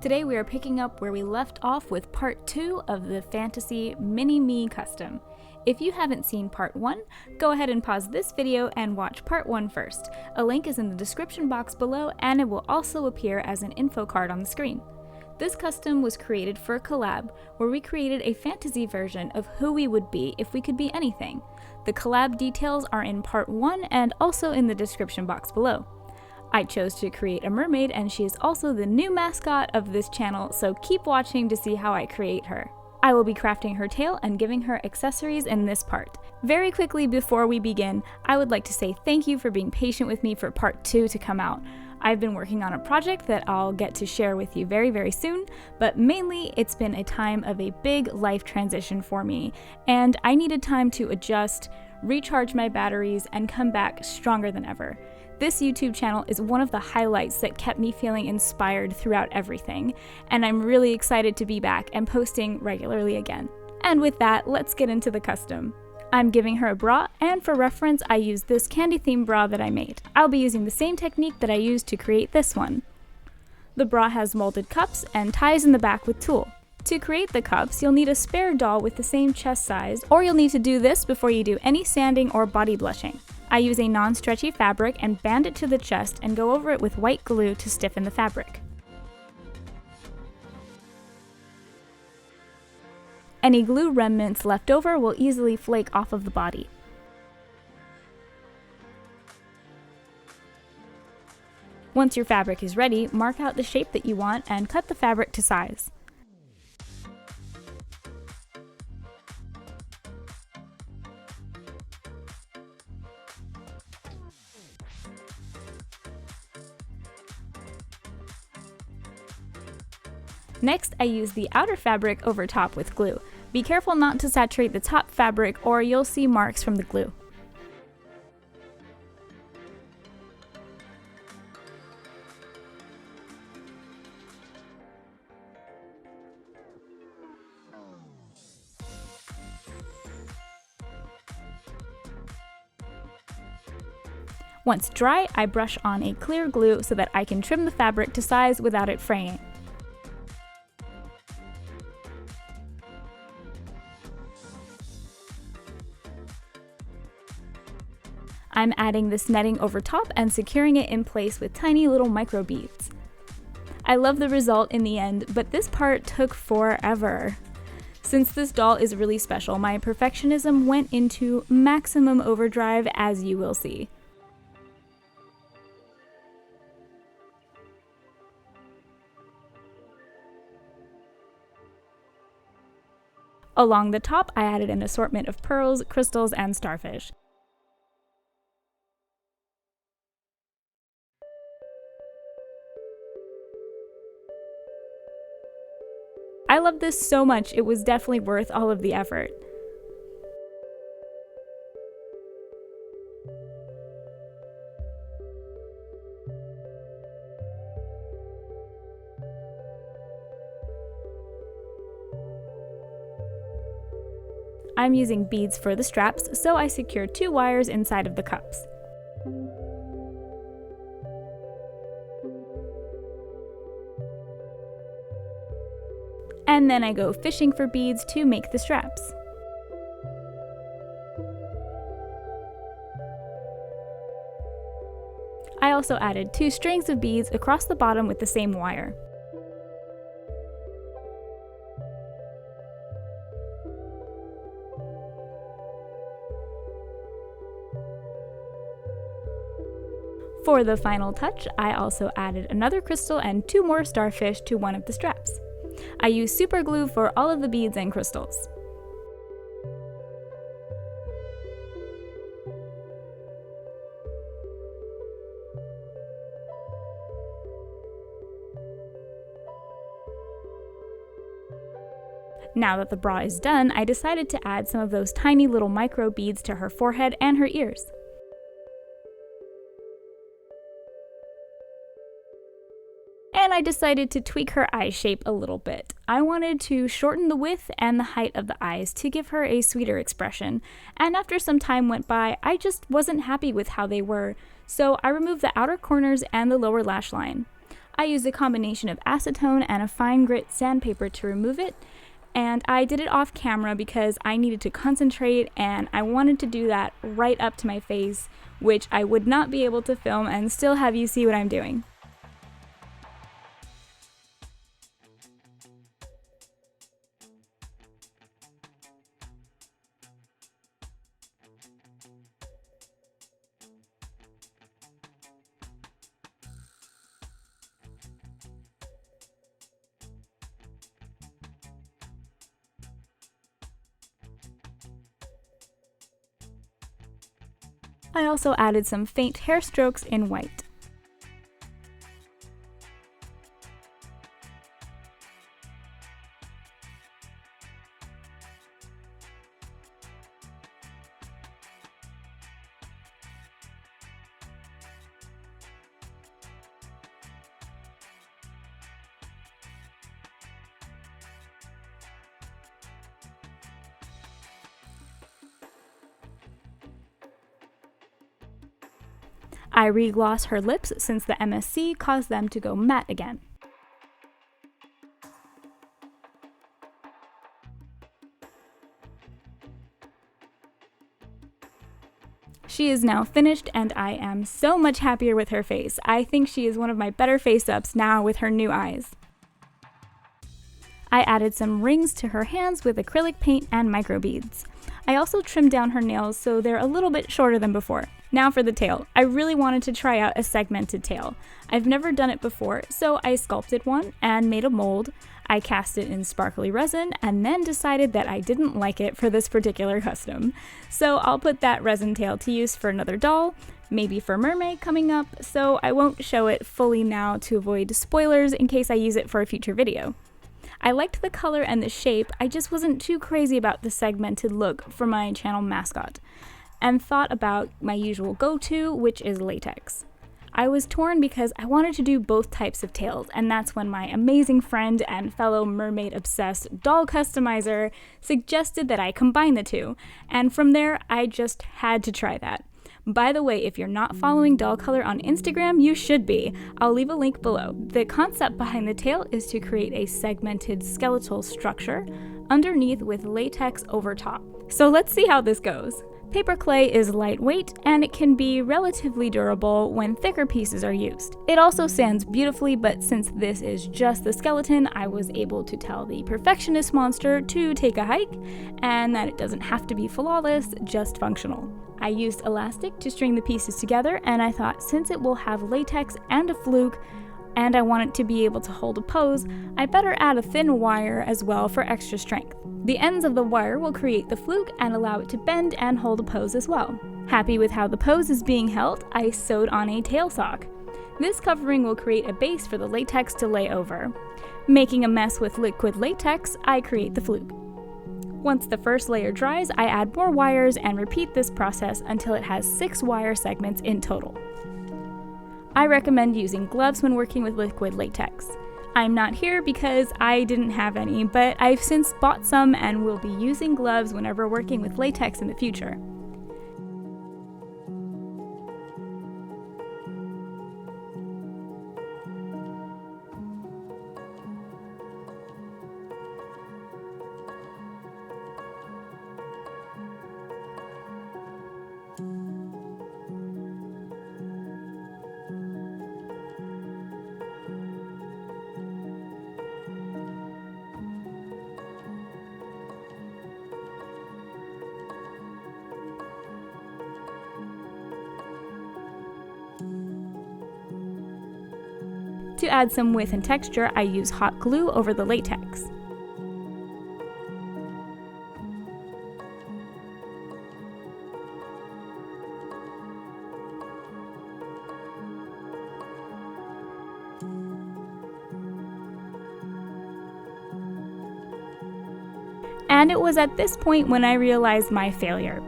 Today we are picking up where we left off with part 2 of the Fantasy Mini-Me custom. If you haven't seen part 1, go ahead and pause this video and watch part 1 first. A link is in the description box below and it will also appear as an info card on the screen. This custom was created for a collab where we created a fantasy version of who we would be if we could be anything. The collab details are in part 1 and also in the description box below. I chose to create a mermaid and she is also the new mascot of this channel, so keep watching to see how I create her. I will be crafting her tail and giving her accessories in this part. Very quickly before we begin, I would like to say thank you for being patient with me for part 2 to come out. I've been working on a project that I'll get to share with you very soon, but mainly it's been a time of a big life transition for me, and I needed time to adjust, recharge my batteries, and come back stronger than ever. This YouTube channel is one of the highlights that kept me feeling inspired throughout everything, and I'm really excited to be back and posting regularly again. And with that, let's get into the custom. I'm giving her a bra, and for reference, I used this candy themed bra that I made. I'll be using the same technique that I used to create this one. The bra has molded cups and ties in the back with tulle. To create the cups, you'll need a spare doll with the same chest size, or you'll need to do this before you do any sanding or body blushing. I use a non-stretchy fabric and band it to the chest and go over it with white glue to stiffen the fabric. Any glue remnants left over will easily flake off of the body. Once your fabric is ready, mark out the shape that you want and cut the fabric to size. Next, I use the outer fabric over top with glue. Be careful not to saturate the top fabric or you'll see marks from the glue. Once dry, I brush on a clear glue so that I can trim the fabric to size without it fraying. I'm adding this netting over top and securing it in place with tiny little micro beads. I love the result in the end, but this part took forever. Since this doll is really special, my perfectionism went into maximum overdrive, as you will see. Along the top, I added an assortment of pearls, crystals, and starfish. I love this so much, it was definitely worth all of the effort. I'm using beads for the straps, so I secured 2 wires inside of the cups. And then I go fishing for beads to make the straps. I also added 2 strings of beads across the bottom with the same wire. For the final touch, I also added another crystal and 2 more starfish to one of the straps. I use super glue for all of the beads and crystals. Now that the bra is done, I decided to add some of those tiny little micro beads to her forehead and her ears. And I decided to tweak her eye shape a little bit. I wanted to shorten the width and the height of the eyes to give her a sweeter expression, and after some time went by, I just wasn't happy with how they were, so I removed the outer corners and the lower lash line. I used a combination of acetone and a fine grit sandpaper to remove it, and I did it off camera because I needed to concentrate and I wanted to do that right up to my face, which I would not be able to film and still have you see what I'm doing. I also added some faint hair strokes in white. I re-gloss her lips since the MSC caused them to go matte again. She is now finished and I am so much happier with her face. I think she is one of my better face-ups now with her new eyes. I added some rings to her hands with acrylic paint and micro beads. I also trimmed down her nails so they're a little bit shorter than before. Now for the tail. I really wanted to try out a segmented tail. I've never done it before, so I sculpted one and made a mold. I cast it in sparkly resin and then decided that I didn't like it for this particular custom. So I'll put that resin tail to use for another doll, maybe for Mermaid coming up, so I won't show it fully now to avoid spoilers in case I use it for a future video. I liked the color and the shape, I just wasn't too crazy about the segmented look for my channel mascot, and thought about my usual go-to, which is latex. I was torn because I wanted to do both types of tails, and that's when my amazing friend and fellow mermaid-obsessed doll customizer suggested that I combine the two, and from there I just had to try that. By the way, if you're not following dollcolour on Instagram, you should be. I'll leave a link below. The concept behind the tail is to create a segmented skeletal structure underneath with latex over top. So let's see how this goes. Paper clay is lightweight and it can be relatively durable when thicker pieces are used. It also sands beautifully, but since this is just the skeleton, I was able to tell the perfectionist monster to take a hike and that it doesn't have to be flawless, just functional. I used elastic to string the pieces together, and I thought since it will have latex and a fluke, and I want it to be able to hold a pose, I better add a thin wire as well for extra strength. The ends of the wire will create the fluke and allow it to bend and hold a pose as well. Happy with how the pose is being held, I sewed on a tail sock. This covering will create a base for the latex to lay over. Making a mess with liquid latex, I create the fluke. Once the first layer dries, I add more wires and repeat this process until it has 6 wire segments in total. I recommend using gloves when working with liquid latex. I'm not here because I didn't have any, but I've since bought some and will be using gloves whenever working with latex in the future. To add some width and texture, I use hot glue over the latex. And it was at this point when I realized my failure.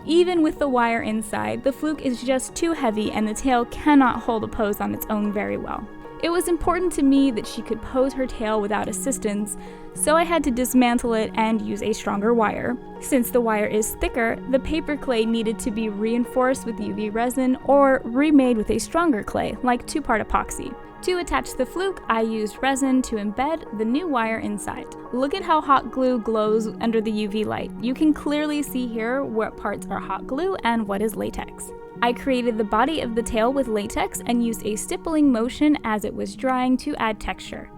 Even with the wire inside, the fluke is just too heavy and the tail cannot hold a pose on its own very well. It was important to me that she could pose her tail without assistance, so I had to dismantle it and use a stronger wire. Since the wire is thicker, the paper clay needed to be reinforced with UV resin or remade with a stronger clay, like 2-part epoxy. To attach the fluke, I used resin to embed the new wire inside. Look at how hot glue glows under the UV light. You can clearly see here what parts are hot glue and what is latex. I created the body of the tail with latex and used a stippling motion as it was drying to add texture.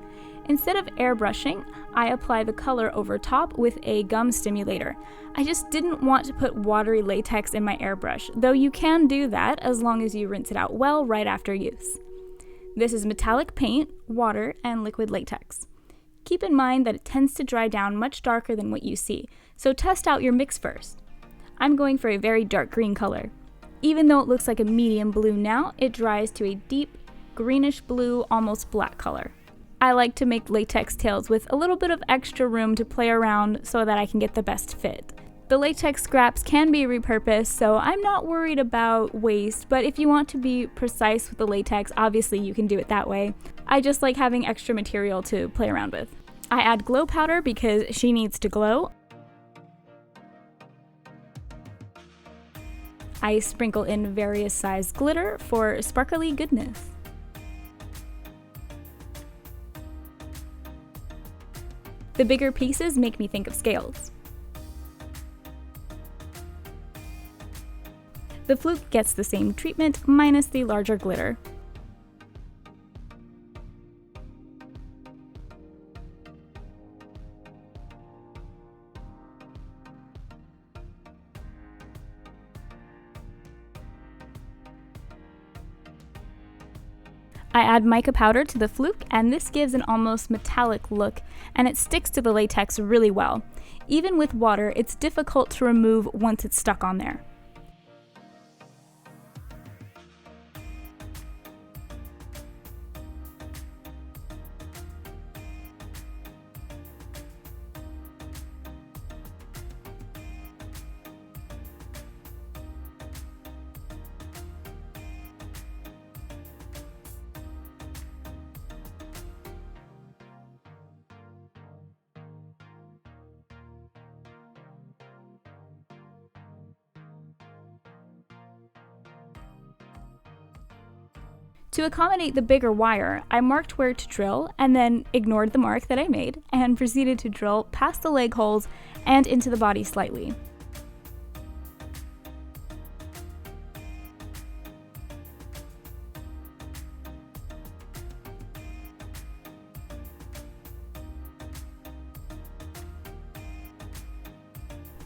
Instead of airbrushing, I apply the color over top with a gum stimulator. I just didn't want to put watery latex in my airbrush, though you can do that as long as you rinse it out well right after use. This is metallic paint, water, and liquid latex. Keep in mind that it tends to dry down much darker than what you see, so test out your mix first. I'm going for a very dark green color. Even though it looks like a medium blue now, it dries to a deep greenish blue, almost black color. I like to make latex tails with a little bit of extra room to play around so that I can get the best fit. The latex scraps can be repurposed, so I'm not worried about waste, but if you want to be precise with the latex, obviously you can do it that way. I just like having extra material to play around with. I add glow powder because she needs to glow. I sprinkle in various size glitter for sparkly goodness. The bigger pieces make me think of scales. The fluke gets the same treatment, minus the larger glitter. I add mica powder to the fluke, and this gives an almost metallic look, and it sticks to the latex really well. Even with water, it's difficult to remove once it's stuck on there. To accommodate the bigger wire, I marked where to drill and then ignored the mark that I made and proceeded to drill past the leg holes and into the body slightly.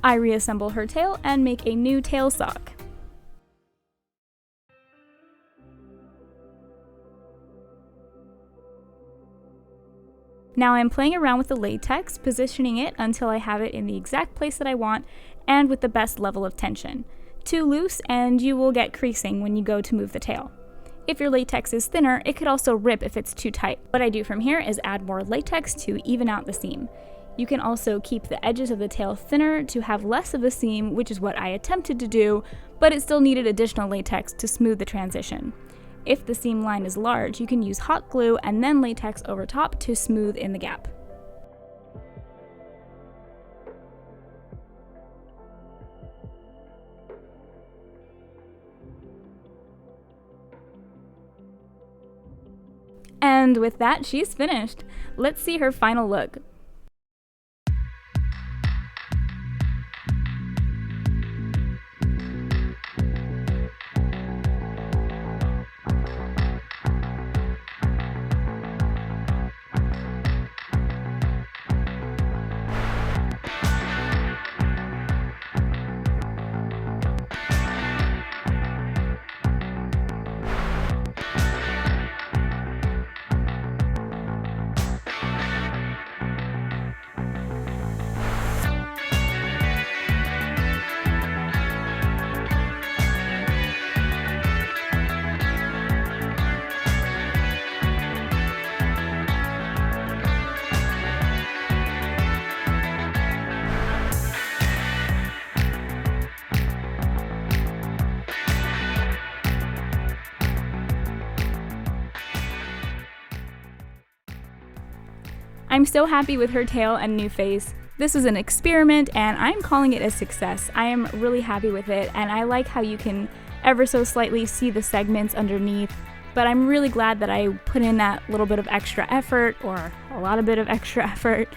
I reassemble her tail and make a new tail sock. Now I'm playing around with the latex, positioning it until I have it in the exact place that I want and with the best level of tension. Too loose and you will get creasing when you go to move the tail. If your latex is thinner, it could also rip if it's too tight. What I do from here is add more latex to even out the seam. You can also keep the edges of the tail thinner to have less of a seam, which is what I attempted to do, but it still needed additional latex to smooth the transition. If the seam line is large, you can use hot glue and then latex over top to smooth in the gap. And with that, she's finished. Let's see her final look. I'm so happy with her tail and new face. This was an experiment and I'm calling it a success. I am really happy with it and I like how you can ever so slightly see the segments underneath. But I'm really glad that I put in that little bit of extra effort, or a lot of bit of extra effort,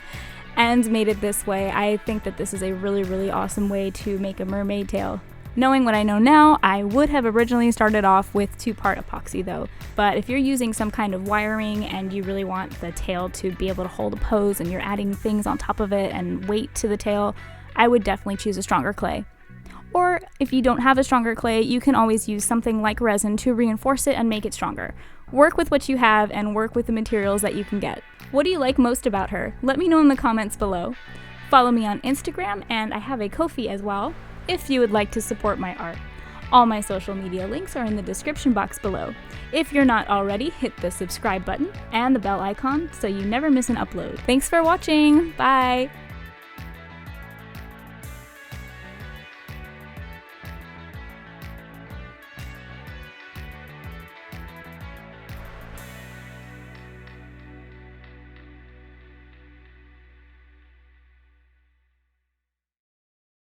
and made it this way. I think that this is a really, really awesome way to make a mermaid tail. Knowing what I know now, I would have originally started off with 2-part epoxy though. But if you're using some kind of wiring and you really want the tail to be able to hold a pose and you're adding things on top of it and weight to the tail, I would definitely choose a stronger clay. Or if you don't have a stronger clay, you can always use something like resin to reinforce it and make it stronger. Work with what you have and work with the materials that you can get. What do you like most about her? Let me know in the comments below. Follow me on Instagram, and I have a Ko-fi as well, if you would like to support my art. All my social media links are in the description box below. If you're not already, hit the subscribe button and the bell icon so you never miss an upload. Thanks for watching! Bye!